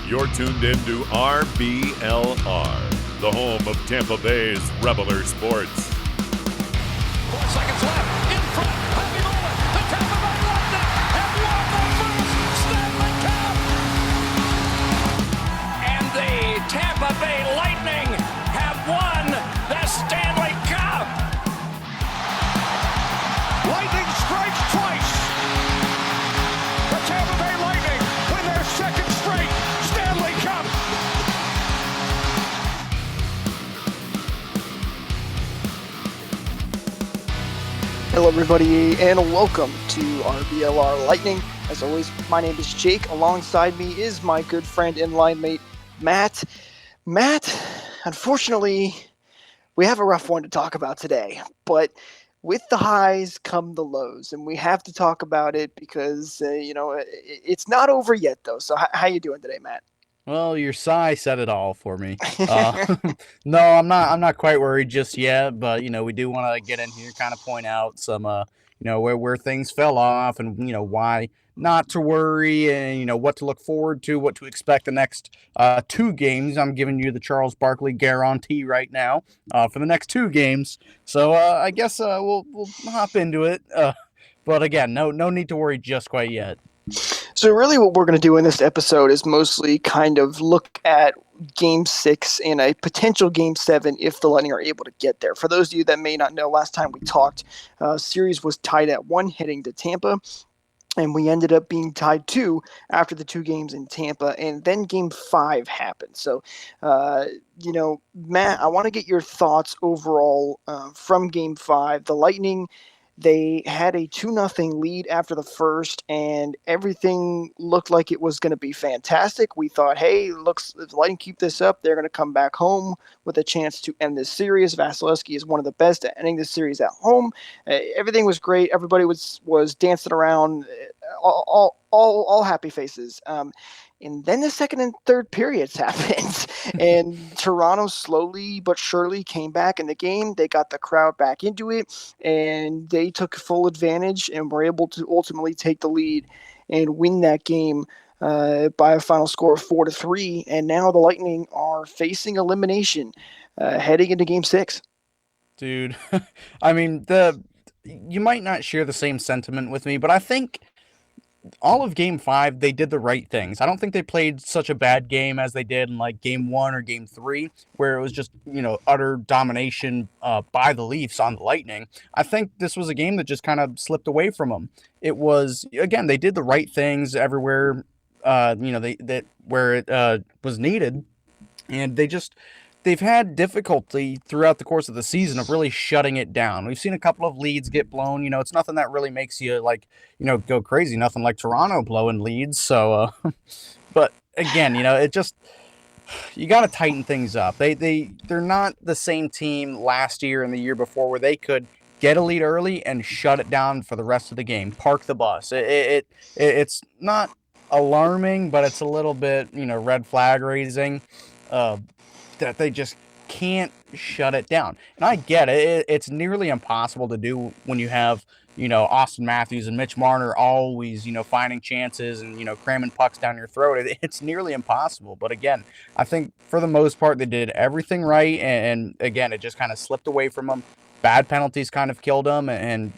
You're tuned in to RBLR, the home of Tampa Bay's Reveler Sports. 4 seconds left. In front. Happy moment. The Tampa Bay Lightning have won the first Stanley Cup. And the Tampa Bay Lightning have won the Stanley Cup. Lightning strikes twice. The Tampa Bay Lightning win their second straight Stanley Cup. Hello everybody and welcome to RBLR Lightning. As always, my name is Jake. Alongside me is my good friend and line mate, Matt. Matt, unfortunately, we have a rough one to talk about today, but with the highs come the lows, and we have to talk about it because, it's not over yet though. So how you doing today, Matt? Well, your sigh said it all for me. No, I'm not quite worried just yet, but we do want to get in here, kind of point out some where things fell off, and why not to worry, and what to look forward to, what to expect the next 2 games. I'm giving you the Charles Barkley guarantee right now for the next 2 games. So I guess we'll hop into it. But again, no need to worry just quite yet. So really what we're going to do in this episode is mostly kind of look at Game 6 and a potential Game 7 if the Lightning are able to get there. For those of you that may not know, last time we talked, series was tied at 1 heading to Tampa, and we ended up being tied 2 after the 2 games in Tampa, and then Game 5 happened. So, Matt, I want to get your thoughts overall from Game 5. The Lightning, they had a 2-0 lead after the first, and everything looked like it was going to be fantastic. We thought, hey, looks if the Lightning keep this up, they're going to come back home with a chance to end this series. Vasilevsky is one of the best at ending this series at home. Everything was great. Everybody was dancing around, all happy faces. And then the second and third periods happened, and Toronto slowly but surely came back in the game. They got the crowd back into it, and they took full advantage and were able to ultimately take the lead and win that game by a final score of 4-3. And now the Lightning are facing elimination heading into Game 6. Dude, I mean, you might not share the same sentiment with me, but I think all of Game 5, they did the right things. I don't think they played such a bad game as they did in like Game 1 or Game 3, where it was just, utter domination by the Leafs on the Lightning. I think this was a game that just kind of slipped away from them. It was, again, they did the right things everywhere, where it was needed, and they've had difficulty throughout the course of the season of really shutting it down. We've seen a couple of leads get blown. It's nothing that really makes you go crazy. Nothing like Toronto blowing leads. So, but again, it just, you got to tighten things up. They're not the same team last year and the year before where they could get a lead early and shut it down for the rest of the game. Park the bus. It's not alarming, but it's a little bit, red flag raising. That they just can't shut it down. And I get it. It's nearly impossible to do when you have, Austin Matthews and Mitch Marner always, finding chances and, cramming pucks down your throat. It's nearly impossible. But again, I think for the most part, they did everything right. And again, it just kind of slipped away from them. Bad penalties kind of killed them. And,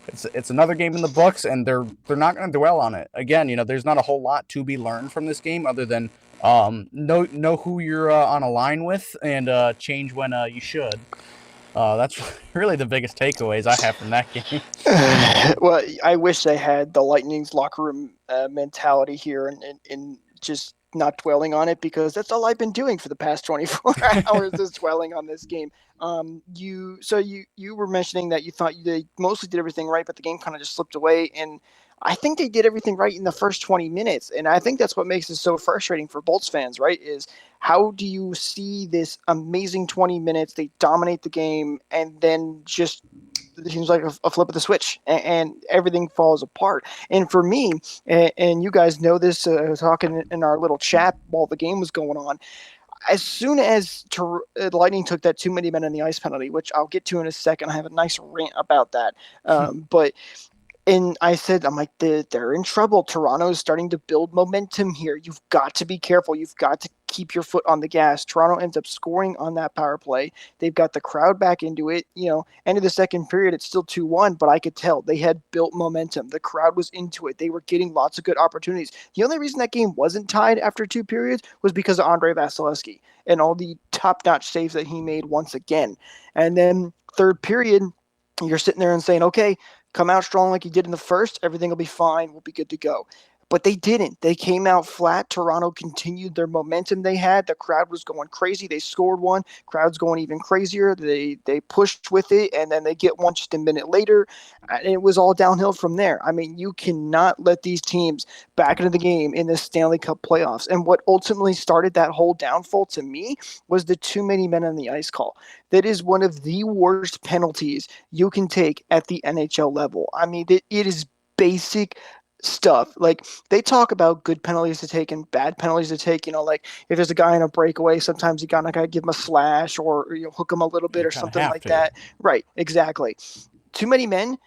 it's another game in the books, and they're not going to dwell on it. Again, there's not a whole lot to be learned from this game other than know who you're on a line with, and change when you should. That's really the biggest takeaways I have from that game. Well, I wish they had the Lightning's locker room mentality here and just not dwelling on it, because that's all I've been doing for the past 24 hours is dwelling on this game. You were mentioning that you thought they mostly did everything right, but the game kind of just slipped away, and I think they did everything right in the first 20 minutes, and I think that's what makes it so frustrating for Bolts fans, right, is how do you see this amazing 20 minutes, they dominate the game, and then just it seems like a flip of the switch, and everything falls apart. And for me, and you guys know this, talking in our little chat while the game was going on, as soon as Lightning took that too many men in the ice penalty, which I'll get to in a second, I have a nice rant about that. But And I said, I'm like, they're in trouble. Toronto is starting to build momentum here. You've got to be careful. You've got to keep your foot on the gas. Toronto ends up scoring on that power play. They've got the crowd back into it. End of the second period, it's still 2-1, but I could tell they had built momentum. The crowd was into it. They were getting lots of good opportunities. The only reason that game wasn't tied after 2 periods was because of Andre Vasilevsky and all the top-notch saves that he made once again. And then third period, you're sitting there and saying, okay, come out strong like you did in the first, everything will be fine, we'll be good to go. But they didn't. They came out flat. Toronto continued their momentum they had. The crowd was going crazy. They scored one. Crowd's going even crazier. They pushed with it, and then they get one just a minute later. And it was all downhill from there. I mean, you cannot let these teams back into the game in the Stanley Cup playoffs. And what ultimately started that whole downfall to me was the too many men on the ice call. That is one of the worst penalties you can take at the NHL level. I mean, it is basic stuff. Like, they talk about good penalties to take and bad penalties to take. Like if there's a guy in a breakaway, sometimes you gotta give him a slash or hook him a little bit or something like that. Right, exactly. Too many men,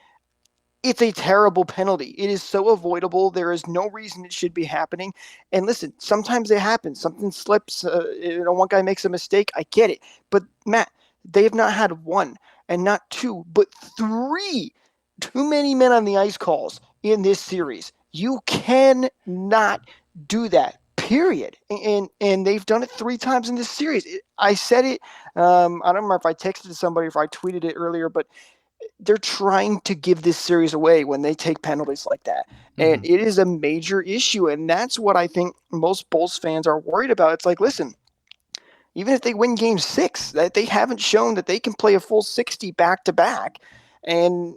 it's a terrible penalty. It is so avoidable. There is no reason it should be happening. And listen, sometimes it happens. Something slips. One guy makes a mistake. I get it. But Matt, they have not had one and not two, but three too many men on the ice calls in this series. You cannot do that, period. And they've done it 3 times in this series. I said it. I don't remember if I texted somebody or if I tweeted it earlier, but they're trying to give this series away when they take penalties like that. And it is a major issue. And that's what I think most Bulls fans are worried about. It's like, listen, even if they win game 6, that they haven't shown that they can play a full 60 back-to-back. And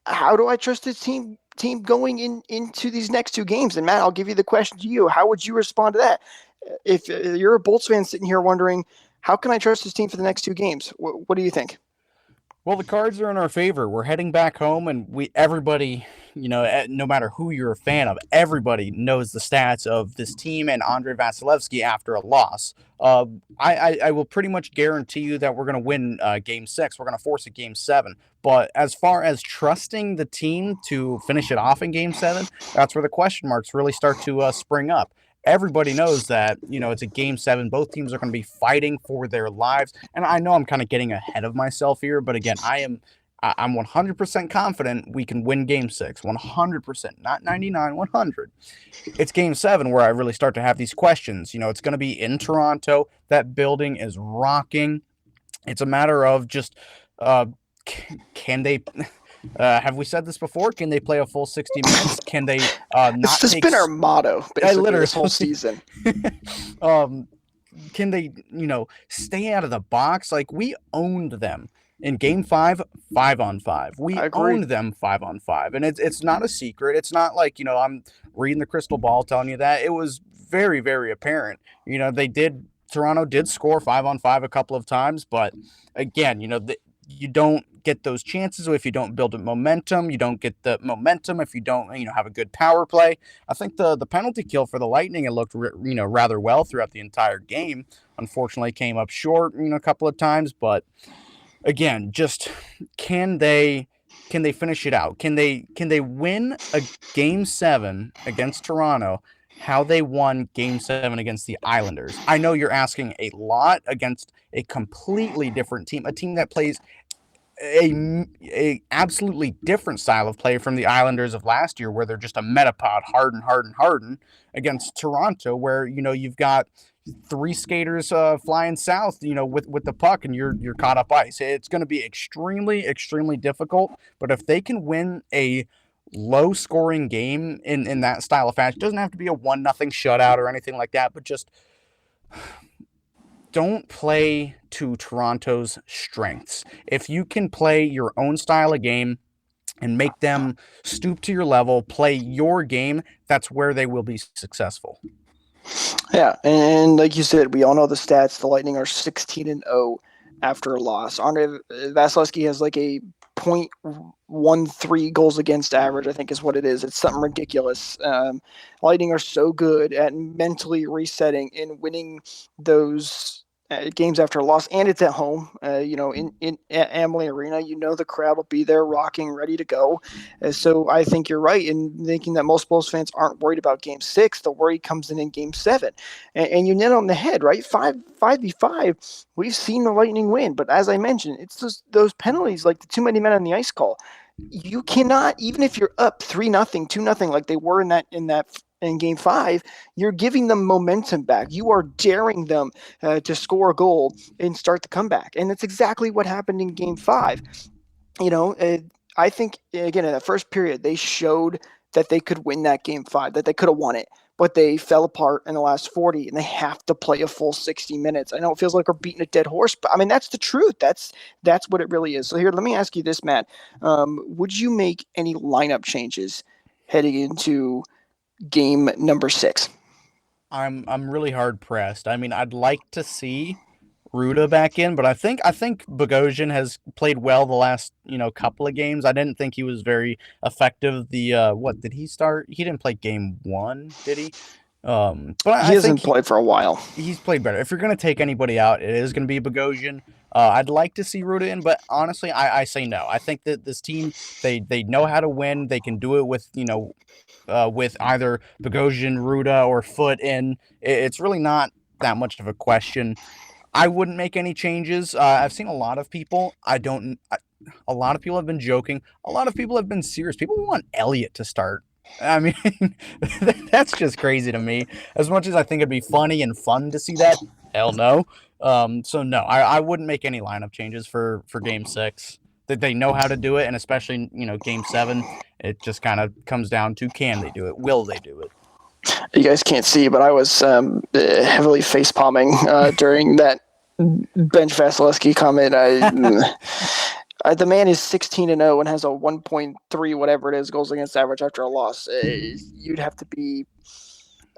how do I trust this team going into these next 2 games? And Matt, I'll give you the question to you. How would you respond to that? If you're a Bolts fan sitting here wondering, how can I trust this team for the next 2 games? What do you think? Well, the cards are in our favor. We're heading back home, and everybody, no matter who you're a fan of, everybody knows the stats of this team and Andre Vasilevsky after a loss. I will pretty much guarantee you that we're going to win Game 6. We're going to force a Game 7. But as far as trusting the team to finish it off in Game 7, that's where the question marks really start to spring up. Everybody knows that, it's a Game 7. Both teams are going to be fighting for their lives. And I know I'm kind of getting ahead of myself here, but again, I'm 100% confident we can win Game 6. 100%, not 99, 100. It's Game 7 where I really start to have these questions. It's going to be in Toronto. That building is rocking. It's a matter of just, can they... have we said this before? Can they play a full 60 minutes? Can they not It's just been our motto, basically, this whole season. Can they, stay out of the box? Like, we owned them in Game 5, 5-on-5. We owned them 5-on-5. And it's not a secret. It's not like, I'm reading the crystal ball telling you that. It was very, very apparent. Toronto did score 5-on-5 a couple of times, but again, you don't get those chances if you don't build momentum. You don't get the momentum if you don't, have a good power play. I think the penalty kill for the Lightning, it looked, rather well throughout the entire game. Unfortunately, came up short, a couple of times. But again, just can they finish it out? Can they win a Game 7 against Toronto? How they won Game 7 against the Islanders. I know you're asking a lot against a completely different team, a team that plays a absolutely different style of play from the Islanders of last year, where they're just a metapod, harden, against Toronto, where, you've got 3 skaters flying south, with the puck, and you're caught up ice. It's going to be extremely, extremely difficult, but if they can win a low-scoring game in that style of fashion, it doesn't have to be a 1-0 shutout or anything like that, but just don't play to Toronto's strengths. If you can play your own style of game and make them stoop to your level, play your game, that's where they will be successful. Yeah, and like you said, we all know the stats. The Lightning are 16-0 after a loss. Andre Vasilevsky has like a .13 goals against average, I think is what it is. It's something ridiculous. Lightning are so good at mentally resetting and winning those games after a loss, and it's at home. In at Amalie Arena, the crowd will be there, rocking, ready to go. So I think you're right in thinking that most Bulls fans aren't worried about Game 6. The worry comes in Game 7, and you nail it on the head, right? 5v5. We've seen the Lightning win, but as I mentioned, it's those penalties, like the too many men on the ice call. You cannot, even if you're up 3-0, 2-0, like they were in Game 5, you're giving them momentum back. You are daring them to score a goal and start the comeback. And that's exactly what happened in Game 5. I think, again, in the first period, they showed that they could win that Game 5, that they could have won it. But they fell apart in the last 40, and they have to play a full 60 minutes. I know it feels like we're beating a dead horse, but, I mean, that's the truth. That's what it really is. So here, let me ask you this, Matt. Would you make any lineup changes heading into game number 6? I'm really hard pressed. I mean, I'd like to see Ruda back in, but I think Bogosian has played well the last couple of games. I didn't think he was very effective. What did he start? He didn't play game 1, did he? But he hasn't played for a while. He's played better. If you're gonna take anybody out, it is gonna be Bogosian. I'd like to see Ruda in, but honestly, I say no. I think that this team, they know how to win. They can do it with with either Bogosian, Ruda, or Foot in. It's really not that much of a question. I wouldn't make any changes. I've seen a lot of people. A lot of people have been joking. A lot of people have been serious. People want Elliott to start. I mean, that's just crazy to me. As much as I think it'd be funny and fun to see that, hell no. So no, I wouldn't make any lineup changes for Game 6. That they know how to do it, and especially Game 7, it just kind of comes down to, can they do it? Will they do it? You guys can't see, but I was heavily face palming during that Bench Vasilevsky comment. The man is 16-0 and has a 1.3 whatever it is goals against average after a loss. You'd have to be.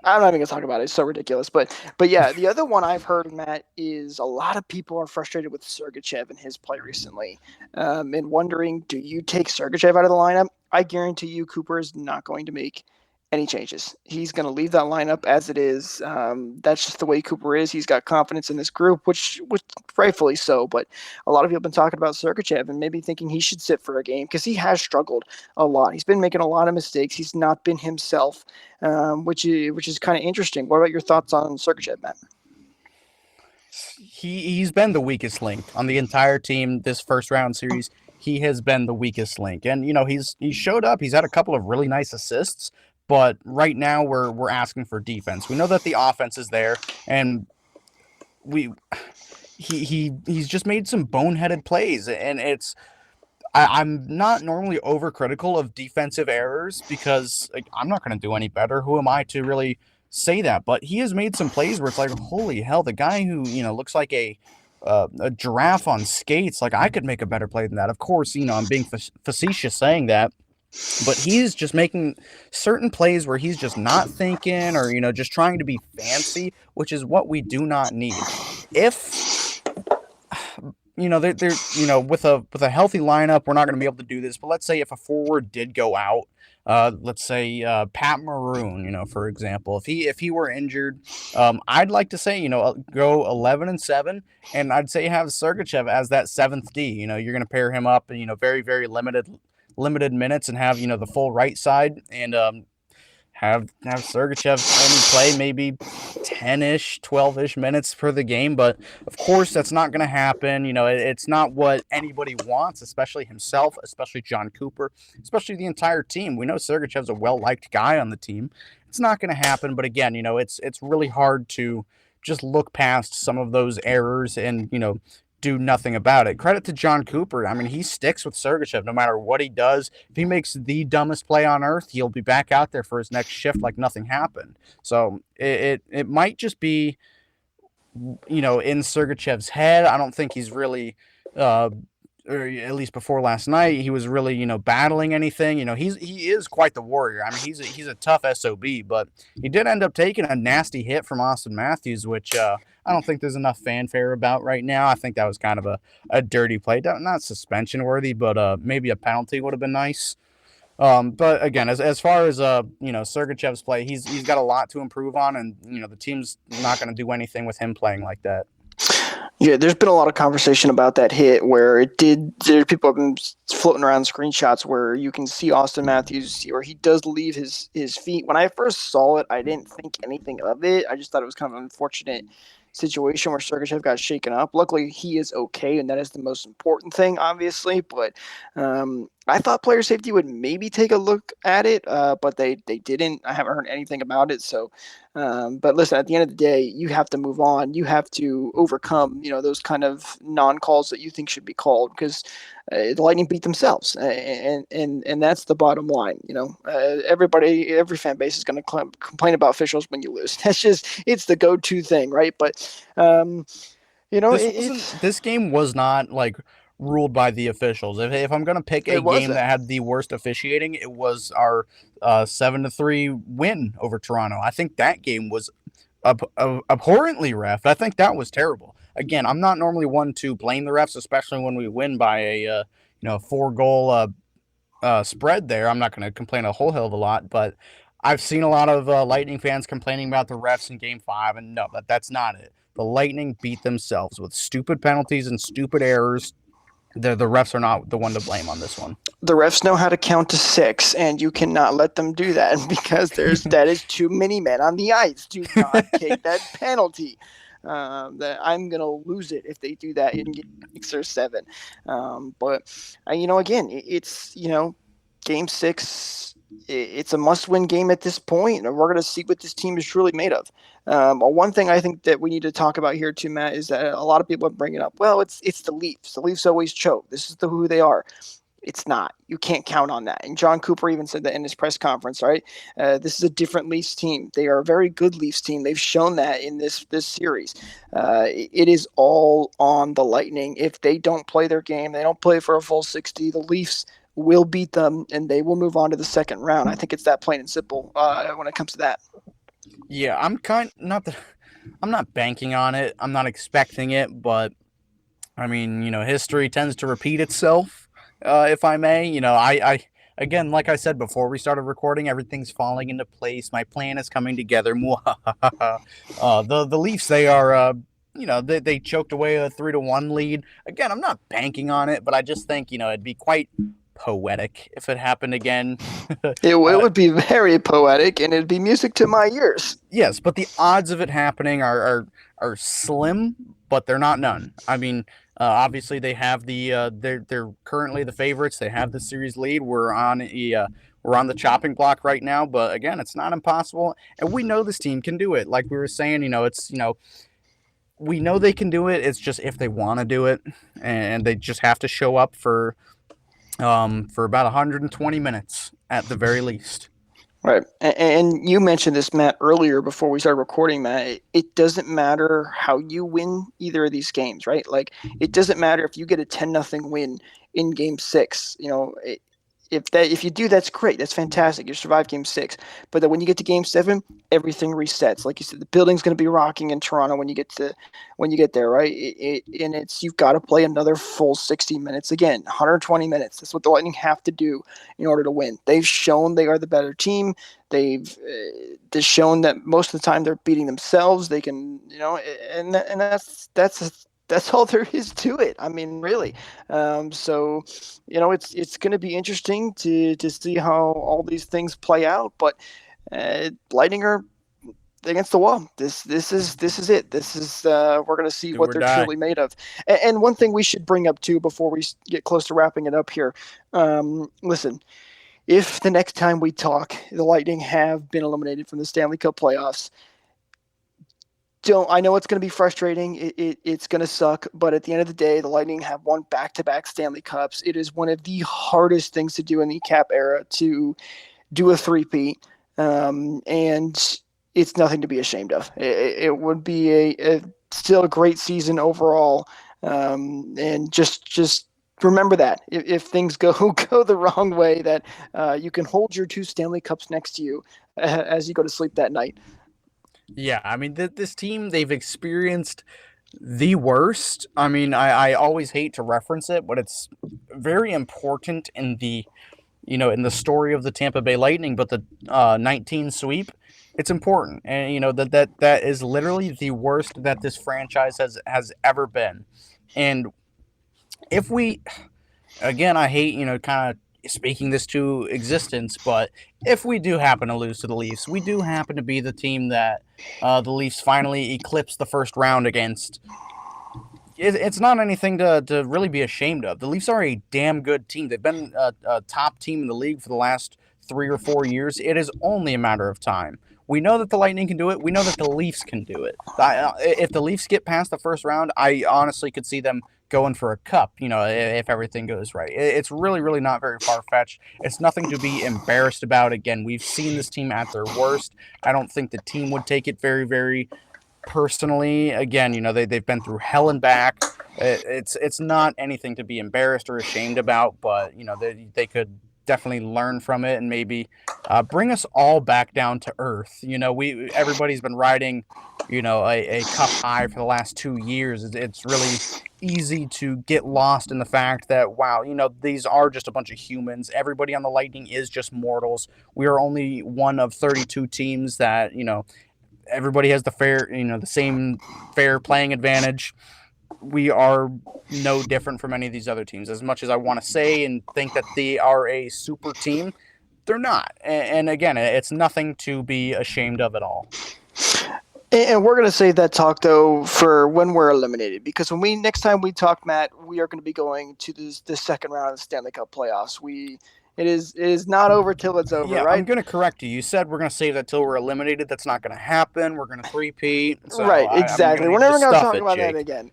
I'm not even gonna talk about it. It's so ridiculous. But yeah, the other one I've heard, Matt, is a lot of people are frustrated with Sergachev and his play recently, and wondering, do you take Sergachev out of the lineup? I guarantee you, Cooper is not going to make any changes. He's going to leave that lineup as it is. That's just the way Cooper is. He's got confidence in this group, which rightfully so. But a lot of people have been talking about Sergachev and maybe thinking he should sit for a game because he has struggled a lot. He's been making a lot of mistakes. He's not been himself, which is kind of interesting. What about your thoughts on Sergachev, Matt? He's been the weakest link on the entire team this first round series. He has been the weakest link, and he's showed up. He's had a couple of really nice assists. But right now we're asking for defense. We know that the offense is there, and he's just made some boneheaded plays, and I'm not normally overcritical of defensive errors because I'm not going to do any better. Who am I to really say that? But he has made some plays where it's like, holy hell, the guy who looks like a giraffe on skates, like I could make a better play than that. Of course, I'm being facetious saying that. But he's just making certain plays where he's just not thinking or, just trying to be fancy, which is what we do not need. If, they're with a healthy lineup, we're not going to be able to do this. But let's say if a forward did go out, let's say Pat Maroon, for example, if he were injured, I'd like to say, go 11-7, and I'd say have Sergachev as that 7th D. You're going to pair him up and, very, very limited minutes and have the full right side and have Sergachev only play maybe 10-ish 12-ish minutes per the game. But of course that's not going to happen. It's not what anybody wants, especially himself, especially John Cooper, especially the entire team. We know Sergachev's a well-liked guy on the team. It's not going to happen, but again, it's really hard to just look past some of those errors and do nothing about it. Credit to John Cooper. I mean, he sticks with Sergachev no matter what he does. If he makes the dumbest play on earth, he'll be back out there for his next shift like nothing happened. So it might just be, in Sergachev's head. I don't think he's really, or at least before last night, he was really, battling anything. He is quite the warrior. I mean, he's a tough SOB, but he did end up taking a nasty hit from Austin Matthews, which I don't think there's enough fanfare about right now. I think that was kind of a dirty play. Not suspension worthy, but maybe a penalty would have been nice. But again, as far as Sergachev's play, he's got a lot to improve on, and the team's not going to do anything with him playing like that. Yeah, there's been a lot of conversation about that hit where it did. There people have been floating around screenshots where you can see Austin Matthews, or he does leave his feet. When I first saw it, I didn't think anything of it. I just thought it was kind of an unfortunate situation where Sergachev got shaken up. Luckily, he is okay, and that is the most important thing, obviously. But I thought player safety would maybe take a look at it, but they didn't. I haven't heard anything about it. So, but listen, at the end of the day, you have to move on. You have to overcome, those kind of non-calls that you think should be called because the Lightning beat themselves, and that's the bottom line. Every fan base is going to complain about officials when you lose. It's the go-to thing, right? But This game was not like ruled by the officials. If I'm gonna pick a game that had the worst officiating, it was our 7-3 win over Toronto. I think that game was abhorrently ref. I think that was terrible. Again, I'm not normally one to blame the refs, especially when we win by a 4-goal spread there. I'm not going to complain a whole hell of a lot, but I've seen a lot of Lightning fans complaining about the refs in Game 5, and no, that's not it. The Lightning beat themselves with stupid penalties and stupid errors. The refs are not the one to blame on this one. The refs know how to count to 6, and you cannot let them do that because that is too many men on the ice. Do not take that penalty. That I'm gonna lose it if they do that in Game 6 or 7. But again, it's Game 6. It's a must-win game at this point, and we're going to see what this team is truly made of. One thing I think that we need to talk about here too, Matt, is that a lot of people are bringing up, well, it's the Leafs. The Leafs always choke. This is who they are. It's not. You can't count on that. And John Cooper even said that in his press conference, right? This is a different Leafs team. They are a very good Leafs team. They've shown that in this series. It is all on the Lightning. If they don't play their game, they don't play for a full 60, the Leafs will beat them, and they will move on to the second round. I think it's that plain and simple when it comes to that. Yeah, I'm not banking on it. I'm not expecting it, but I mean, history tends to repeat itself, if I may. I again, like I said before we started recording, everything's falling into place. My plan is coming together. The Leafs, they are. They choked away a 3-1 lead. Again, I'm not banking on it, but I just think, it'd be quite poetic if it happened again. It would be very poetic, and it'd be music to my ears. Yes, but the odds of it happening are slim, but they're not none. I mean, obviously they have they're currently the favorites. They have the series lead. We're on the chopping block right now, but again, it's not impossible, and we know this team can do it. Like we were saying, we know they can do it. It's just if they want to do it, and they just have to show up for about 120 minutes at the very least. Right. And you mentioned this, Matt, earlier before we started recording, Matt. It doesn't matter how you win either of these games, right? Like, it doesn't matter if you get a 10-0 win in Game 6. If you do, that's great. That's fantastic. You survive Game 6. But then when you get to Game 7, everything resets. Like you said, the building's going to be rocking in Toronto when you get there, right? You've got to play another full 60 minutes again, 120 minutes. That's what the Lightning have to do in order to win. They've shown they are the better team. They've shown that most of the time they're beating themselves. They can, and that's all there is to it. I mean, really. So, it's going to be interesting to see how all these things play out. But Lightning are against the wall. This is it. This is we're going to see what they're truly made of. And one thing we should bring up too before we get close to wrapping it up here. Listen, if the next time we talk, the Lightning have been eliminated from the Stanley Cup playoffs. I know it's going to be frustrating. It's going to suck, but at the end of the day, the Lightning have won back-to-back Stanley Cups. It is one of the hardest things to do in the cap era to do a three-peat, and it's nothing to be ashamed of. It would be still a great season overall, and just remember that if things go the wrong way, that you can hold your 2 Stanley Cups next to you as you go to sleep that night. Yeah, I mean, this team, they've experienced the worst. I mean, I always hate to reference it, but it's very important in the story of the Tampa Bay Lightning. But the 19 sweep, It's important, and that is literally the worst that this franchise has ever been. And if we, again, I hate kind of speaking this to existence, but if we do happen to lose to the Leafs, we do happen to be the team that the Leafs finally eclipsed the first round against. It's not anything to really be ashamed of. The Leafs are a damn good team. They've been a top team in the league for the last 3 or 4 years. It is only a matter of time. We know that the Lightning can do it. We know that the Leafs can do it. If the Leafs get past the first round, I honestly could see them going for a cup, if everything goes right. It's really, really not very far-fetched. It's nothing to be embarrassed about. Again, we've seen this team at their worst. I don't think the team would take it very, very personally. Again, they've been through hell and back. It's not anything to be embarrassed or ashamed about, but they could definitely learn from it and maybe bring us all back down to earth. Everybody's been riding a cup high for the last 2 years. It's really easy to get lost in the fact that, wow, these are just a bunch of humans. Everybody on the Lightning is just mortals. We are only one of 32 teams that everybody has the same fair playing advantage. We are no different from any of these other teams. As much as I want to say and think that they are a super team, they're not. And again, it's nothing to be ashamed of at all. And we're going to save that talk, though, for when we're eliminated. Because next time we talk, Matt, we are going to be going to the second round of the Stanley Cup playoffs. It is not over till it's over, yeah, right? I'm going to correct you. You said we're going to save that till we're eliminated. That's not going to happen. We're going to three-peat. So right, exactly. We're never going to talk about Jake. that again.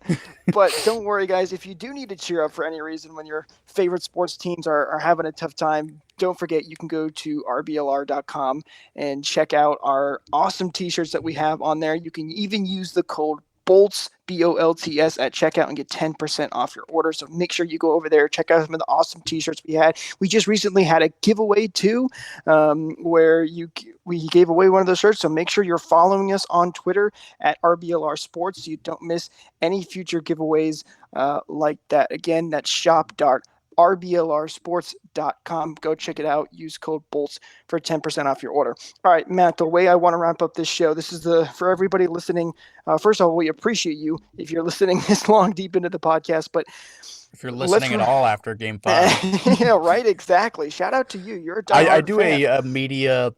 But don't worry, guys. If you do need to cheer up for any reason when your favorite sports teams are having a tough time, don't forget you can go to RBLR.com and check out our awesome T-shirts that we have on there. You can even use the code BOLTS, BOLTS, at checkout and get 10% off your order. So make sure you go over there, check out some of the awesome T-shirts we had. We just recently had a giveaway too, where we gave away one of those shirts. So make sure you're following us on Twitter at RBLR Sports so you don't miss any future giveaways like that. Again, that's shop.rblrsports.com. Go check it out. Use code BOLTS for 10% off your order. All right, Matt, the way I want to wrap up this show, this is for everybody listening. First of all, we appreciate you if you're listening this long deep into the podcast, but if you're listening at all after Game 5. Yeah, right, exactly. Shout out to you. You're a diehard I do fan. a media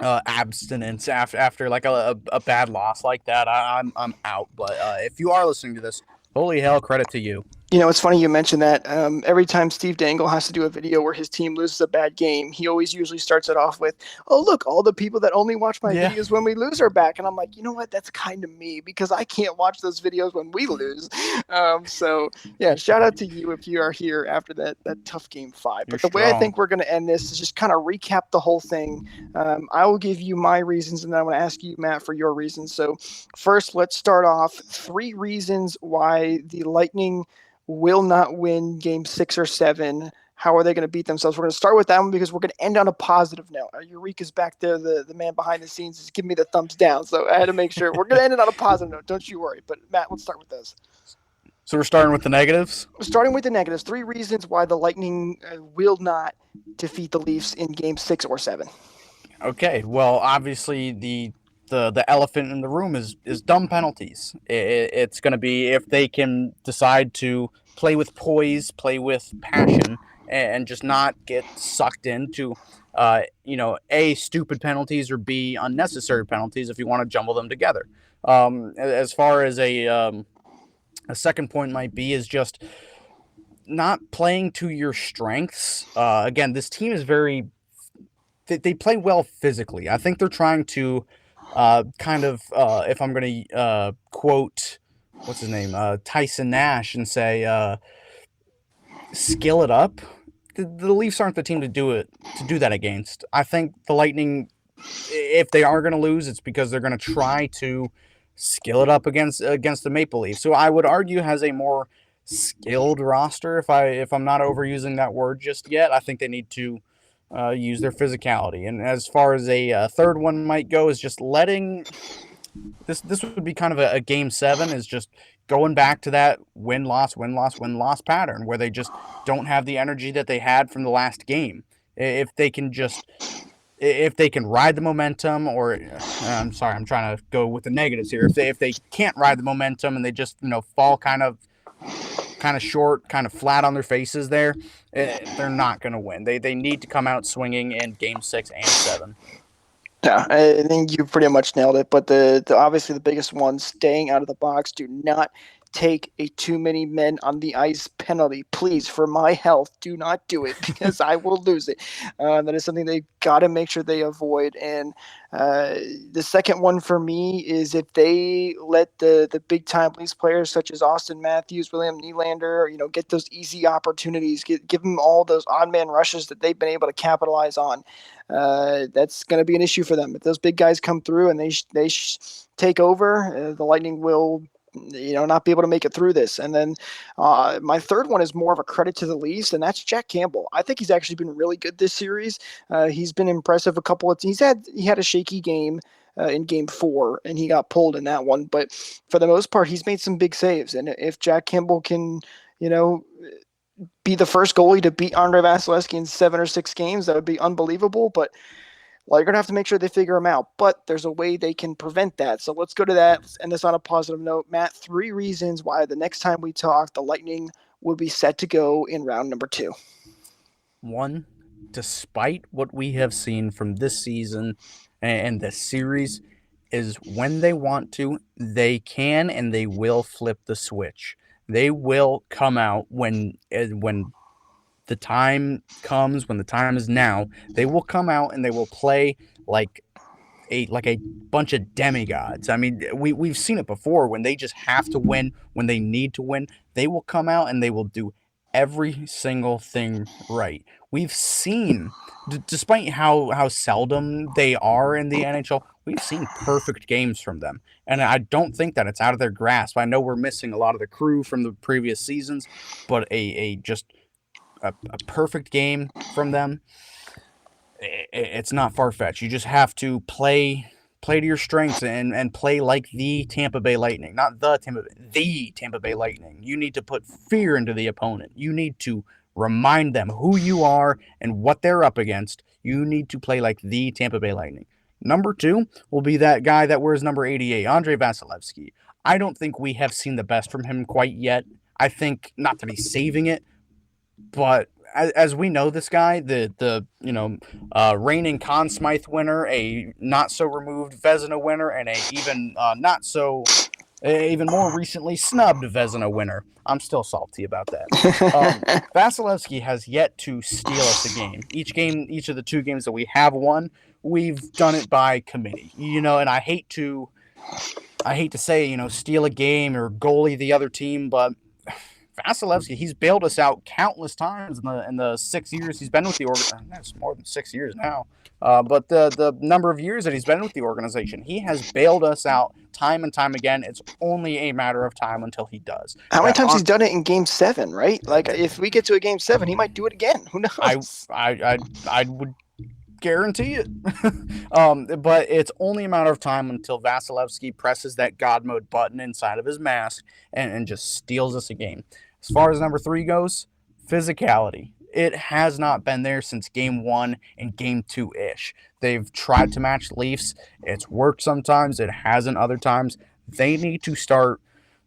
abstinence after like a bad loss like that. I'm out. But if you are listening to this, holy hell, credit to you. It's funny you mentioned that. Every time Steve Dangle has to do a video where his team loses a bad game, he always usually starts it off with, "Oh, look, all the people that only watch my videos when we lose are back." And I'm like, you know what? That's kind of me because I can't watch those videos when we lose. So, yeah, shout out to you if you are here after that tough Game 5. But the way I think we're going to end this is just kind of recap the whole thing. I will give you my reasons, and then I'm going to ask you, Matt, for your reasons. So first, let's start off 3 reasons why the Lightning will not win Game 6 or 7. How are they going to beat themselves? We're going to start with that one because we're going to end on a positive note. Eureka's back there, the man behind the scenes is giving me the thumbs down, so I had to make sure. We're going to end it on a positive note. Don't you worry. But, Matt, let's start with this. So we're starting with the negatives? Starting with the negatives. 3 reasons why the Lightning will not defeat the Leafs in Game 6 or 7. Okay, well, obviously the elephant in the room is dumb penalties. It's going to be if they can decide to play with poise, play with passion, and just not get sucked into, A, stupid penalties or B, unnecessary penalties if you want to jumble them together. As far as a second point might be is just not playing to your strengths. Again, this team is they play well physically. I think they're trying to if I'm going to quote, what's his name, Tyson Nash, and say, skill it up. The Leafs aren't the team to do that against. I think the Lightning, if they are going to lose, it's because they're going to try to skill it up against the Maple Leafs. So I would argue has a more skilled roster. If I'm not overusing that word just yet, I think they need to use their physicality. And as far as a third one might go, is just letting this would be kind of a Game 7 is just going back to that win-loss pattern where they just don't have the energy that they had from the last game. If they can just if they can ride the momentum, or I'm sorry, I'm trying to go with the negatives here. If they can't ride the momentum and they just fall kind of short, kind of flat on their faces there, they're not going to win. They need to come out swinging in Game 6 and 7. Yeah, I think you pretty much nailed it. But the obviously the biggest one, staying out of the box. Do not take a too many men on the ice penalty. Please, for my health, do not do it because I will lose it. That is something they got to make sure they avoid. And the second one for me is if they let the big time Leafs players such as Austin Matthews, William Nylander, get those easy opportunities, give them all those odd man rushes that they've been able to capitalize on. That's going to be an issue for them. If those big guys come through and they take over, the Lightning will not be able to make it through this. And then my third one is more of a credit to the Leafs, and that's Jack Campbell. I think he's actually been really good this series. He's been impressive he had a shaky game in Game 4, and he got pulled in that one. But for the most part, he's made some big saves. And if Jack Campbell can, be the first goalie to beat Andrei Vasilevsky in 7 or 6 games, that would be unbelievable. But you're going to have to make sure they figure him out. But there's a way they can prevent that. So let's go to that. Let's end this on a positive note. Matt, 3 reasons why the next time we talk, the Lightning will be set to go in round number 2. 1, despite what we have seen from this season and this series, is when they want to, they can and they will flip the switch. They will come out when the time comes, when the time is now. They will come out and they will play like a bunch of demigods. I mean, we've seen it before when they just have to win, when they need to win. They will come out and they will do every single thing right. We've seen, despite how seldom they are in the NHL, we've seen perfect games from them. And I don't think that it's out of their grasp. I know we're missing a lot of the crew from the previous seasons, but a perfect game from them, it's not far-fetched. You just have to play to your strengths and play like the Tampa Bay Lightning. Not the Tampa Bay Lightning. You need to put fear into the opponent. You need to remind them who you are and what they're up against. You need to play like the Tampa Bay Lightning. Number 2 will be that guy that wears number 88, Andrei Vasilevsky. I don't think we have seen the best from him quite yet. I think, not that he's saving it, but as we know, this guy, the reigning Conn Smythe winner, a not so removed Vezina winner, and a even more recently snubbed Vezina winner. I'm still salty about that. Vasilevsky has yet to steal us a game. Each of the 2 games that we have won, we've done it by committee. And I hate to say, steal a game or goalie the other team, but Vasilevsky, he's bailed us out countless times in the 6 years he's been with the organization. That's more than 6 years now. But the number of years that he's been with the organization, he has bailed us out time and time again. It's only a matter of time until he does. How many times he's done it in Game 7, right? Like, if we get to a Game 7, he might do it again. Who knows? I would guarantee it. But it's only a matter of time until Vasilevsky presses that God mode button inside of his mask and just steals us a game. As far as number 3 goes, physicality. It has not been there since Game 1 and Game 2-ish. They've tried to match Leafs. It's worked sometimes. It hasn't other times. They need to start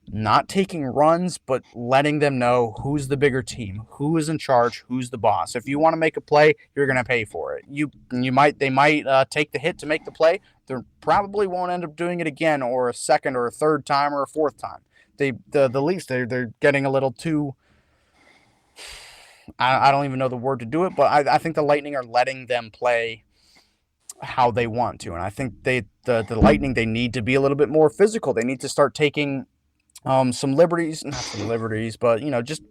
not taking runs, but letting them know who's the bigger team, who is in charge, who's the boss. If you want to make a play, you're going to pay for it. They might take the hit to make the play. They probably won't end up doing it again, or a second, or a third time, or a fourth time. The Leafs, they're getting a little too. I don't even know the word to do it, but I think the Lightning are letting them play how they want to, and I think the Lightning, they need to be a little bit more physical. They need to start taking not some liberties, but just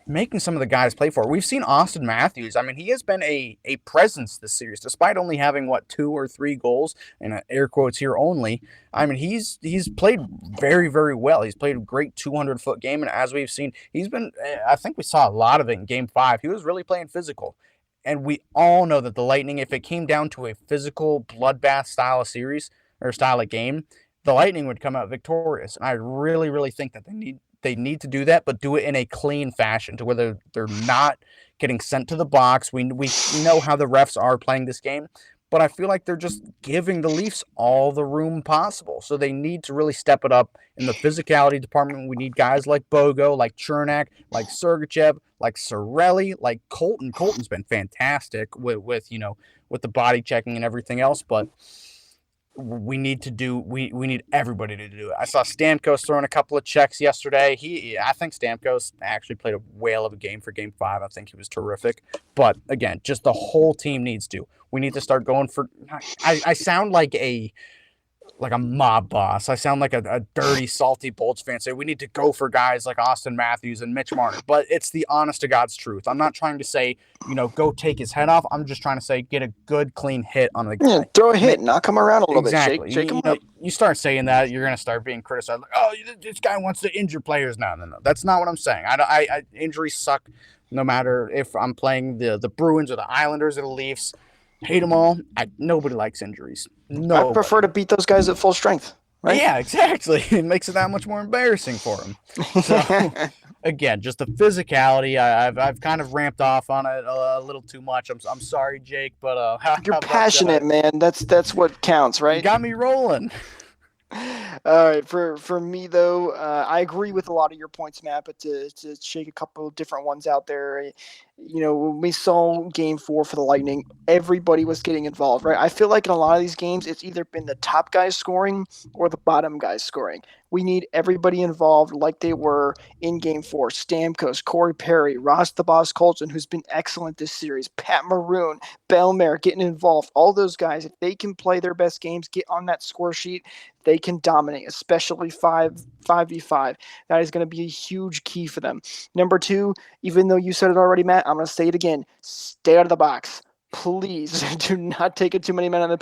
making some of the guys play for it. We've seen Austin Matthews. I mean, he has been a presence this series, despite only having 2 or 3 goals, and air quotes here only. I mean, he's played very, very well. He's played a great 200-foot game, and as we've seen, he's been. I think we saw a lot of it in Game 5. He was really playing physical, and we all know that the Lightning, if it came down to a physical bloodbath style of series or style of game, the Lightning would come out victorious. And I really, really think that they need to do that, but do it in a clean fashion to where they're not getting sent to the box. We know how the refs are playing this game, but I feel like they're just giving the Leafs all the room possible. So they need to really step it up in the physicality department. We need guys like Bogo, like Chernak, like Sergachev, like Sorelli, like Colton. Colton's been fantastic with the body checking and everything else, but we need everybody to do it. I saw Stamkos throwing a couple of checks yesterday. I think Stamkos actually played a whale of a game for Game 5. I think he was terrific. But again, just the whole team needs to. We need to start going for. I sound like a mob boss. I sound like a dirty, salty Bolts fan. Say we need to go for guys like Austin Matthews and Mitch Marner. But it's the honest to God's truth. I'm not trying to say, go take his head off. I'm just trying to say get a good, clean hit on the guy. Yeah, throw a hit, knock him around a little bit. Shake him up. You start saying that, you're going to start being criticized. Like, oh, this guy wants to injure players. No. That's not what I'm saying. Injuries suck no matter if I'm playing the Bruins or the Islanders or the Leafs. Hate them all. Nobody likes injuries. No, I prefer to beat those guys at full strength. Right? Yeah, exactly. It makes it that much more embarrassing for them. So, again, just the physicality. I've kind of ramped off on it a little too much. I'm sorry, Jake, but you're passionate, man. That's what counts, right? You got me rolling. All right, for me though, I agree with a lot of your points, Matt. But to shake a couple of different ones out there, when we saw Game 4 for the Lightning, everybody was getting involved, right? I feel like in a lot of these games, it's either been the top guys scoring or the bottom guys scoring. We need everybody involved like they were in Game 4. Stamkos, Corey Perry, Ross the Boss Colton, who's been excellent this series, Pat Maroon, Bellemare getting involved. All those guys, if they can play their best games, get on that score sheet, they can dominate, especially 5v5. That is going to be a huge key for them. Number 2, even though you said it already, Matt, I'm going to say it again. Stay out of the box. Please do not take it too many men on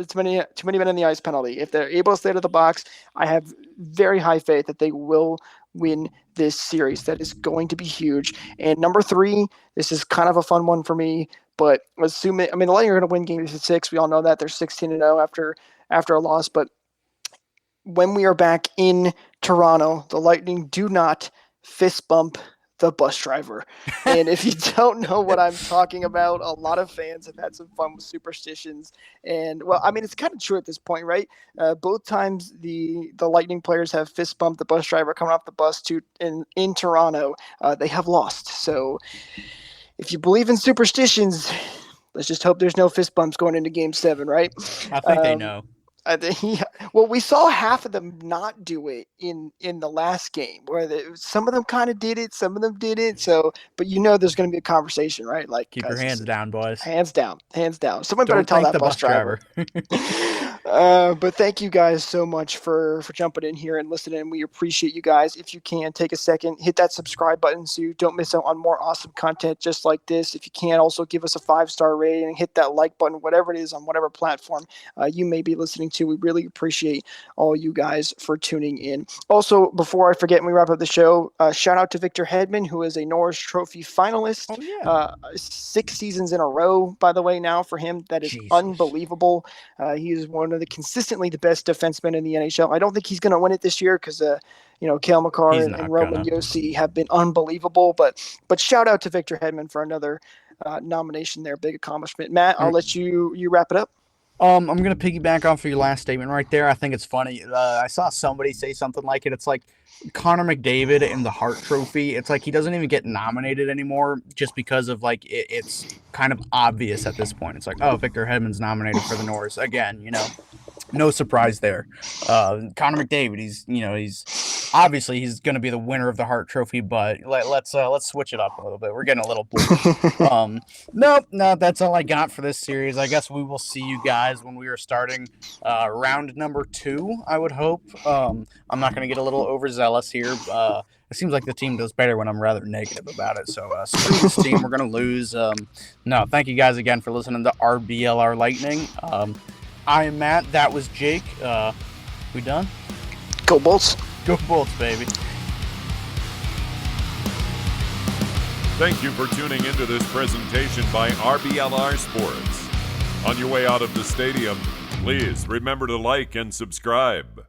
too many men in the ice penalty. If they're able to stay out of the box, I have very high faith that they will win this series. That is going to be huge. And number 3, this is kind of a fun one for me, but the Lightning are going to win Game 6. We all know that. They're 16-0 after a loss, but when we are back in Toronto, the Lightning do not fist bump the bus driver. And if you don't know what I'm talking about, a lot of fans have had some fun with superstitions. And, it's kind of true at this point, right? Both times the Lightning players have fist bumped the bus driver coming off the bus in Toronto, they have lost. So if you believe in superstitions, let's just hope there's no fist bumps going into Game 7, right? I think they know. Well, we saw half of them not do it in the last game, where some of them kind of did it, some of them didn't. So, but there's going to be a conversation, right? Like, keep your hands down, boys. Hands down. Someone better tell that bus driver. But thank you guys so much for jumping in here and listening. We appreciate you guys. If you can, take a second, hit that subscribe button so you don't miss out on more awesome content just like this. If you can, also give us a 5-star rating and hit that like button, whatever it is on whatever platform you may be listening to. We really appreciate all you guys for tuning in. Also, before I forget and we wrap up the show, shout out to Victor Hedman, who is a Norris Trophy finalist. Oh, yeah. 6 seasons in a row, by the way, now for him. That is unbelievable. He is one of the consistently the best defensemen in the NHL. I don't think he's going to win it this year because Cale Makar and Roman Josi have been unbelievable. But shout out to Victor Hedman for another nomination there. Big accomplishment. Matt, I'll let you wrap it up. I'm going to piggyback off of your last statement right there. I think it's funny. I saw somebody say something like it. It's like Connor McDavid and the Hart Trophy. It's like he doesn't even get nominated anymore just because of it's kind of obvious at this point. It's like, oh, Victor Hedman's nominated for the Norris again, no surprise there. Connor McDavid, he's obviously he's going to be the winner of the Hart Trophy, but let's switch it up a little bit. We're getting a little blue. No, that's all I got for this series. I guess we will see you guys when we are starting round number 2, I would hope. I'm not going to get a little overzealous here. It seems like the team does better when I'm rather negative about it. So screw this team. We're going to lose. No, thank you guys again for listening to RBLR Lightning. I am Matt. That was Jake. We done? Go Bolts. Go Bolts, baby. Thank you for tuning into this presentation by RBLR Sports. On your way out of the stadium, please remember to like and subscribe.